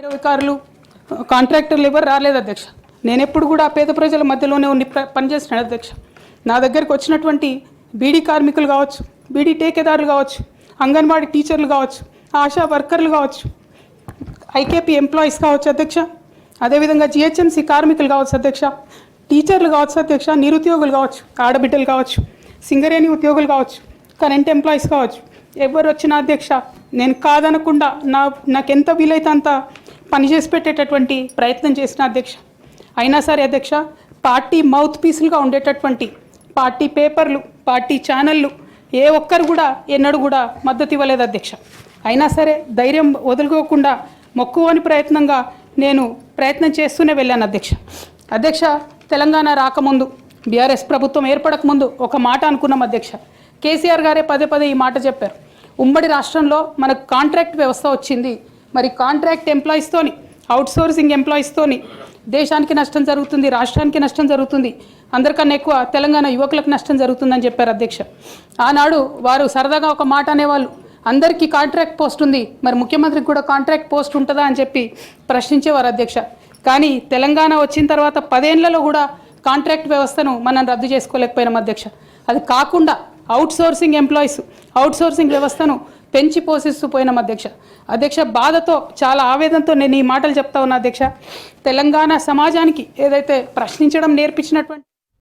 అధికారులు కాంట్రాక్టర్లు ఎవరు రాలేదు అధ్యక్ష. నేను ఎప్పుడు కూడా పేద ప్రజల మధ్యలోనే ఉండి పనిచేస్తున్నాను అధ్యక్ష. నా దగ్గరికి వచ్చినటువంటి బీడీ కార్మికులు కావచ్చు, బీడీ టేకేదారులు కావచ్చు, అంగన్వాడీ టీచర్లు కావచ్చు, ఆశా వర్కర్లు కావచ్చు, ఐకేపీ ఎంప్లాయీస్ కావచ్చు అధ్యక్ష, అదేవిధంగా జిహెచ్ఎంసీ కార్మికులు కావచ్చు అధ్యక్ష, టీచర్లు కావచ్చు అధ్యక్ష, నిరుద్యోగులు కావచ్చు, ఆడబిడ్డలు కావచ్చు, సింగరేణి ఉద్యోగులు కావచ్చు, కరెంట్ ఎంప్లాయీస్ కావచ్చు, ఎవరు వచ్చినా అధ్యక్ష నేను కాదనకుండా నాకెంత వీలైతే అంత పనిచేసి పెట్టేటటువంటి ప్రయత్నం చేసిన అధ్యక్ష. అయినా సరే అధ్యక్ష, పార్టీ మౌత్ పీసులుగా ఉండేటటువంటి పార్టీ పేపర్లు, పార్టీ ఛానళ్ళు ఏ ఒక్కరు కూడా ఎన్నడూ కూడా మద్దతు ఇవ్వలేదు అధ్యక్ష. అయినా సరే ధైర్యం వదులుకోకుండా మొక్కువని ప్రయత్నంగా నేను ప్రయత్నం చేస్తూనే వెళ్ళాను అధ్యక్ష. అధ్యక్ష, తెలంగాణ రాకముందు, బీఆర్ఎస్ ప్రభుత్వం ఏర్పడకముందు ఒక మాట అనుకున్నాం అధ్యక్ష. కేసీఆర్ గారే పదే పదే ఈ మాట చెప్పారు. ఉమ్మడి రాష్ట్రంలో మనకు కాంట్రాక్ట్ వ్యవస్థ వచ్చింది, మరి కాంట్రాక్ట్ ఎంప్లాయీస్తోని, అవుట్సోర్సింగ్ ఎంప్లాయీస్తోని దేశానికి నష్టం జరుగుతుంది, రాష్ట్రానికి నష్టం జరుగుతుంది, అందరికన్నా ఎక్కువ తెలంగాణ యువకులకు నష్టం జరుగుతుందని చెప్పారు అధ్యక్ష. ఆనాడు వారు సరదాగా ఒక మాట అనేవాళ్ళు, అందరికీ కాంట్రాక్ట్ పోస్ట్ ఉంది, మరి ముఖ్యమంత్రికి కూడా కాంట్రాక్ట్ పోస్ట్ ఉంటుందా అని చెప్పి ప్రశ్నించేవారు అధ్యక్ష. కానీ తెలంగాణ వచ్చిన తర్వాత 10 ఏళ్లలో కూడా కాంట్రాక్ట్ వ్యవస్థను మనం రద్దు చేసుకోలేకపోయినాం అధ్యక్ష. అది కాకుండా అవుట్సోర్సింగ్ ఎంప్లాయీస్, అవుట్సోర్సింగ్ వ్యవస్థను పెంచి పోషిస్తూ పోయినాం అధ్యక్ష. అధ్యక్ష, బాధతో, చాలా ఆవేదనతో నేను ఈ మాటలు చెప్తా ఉన్నా అధ్యక్ష. తెలంగాణ సమాజానికి ఏదైతే ప్రశ్నించడం నేర్పించినటువంటి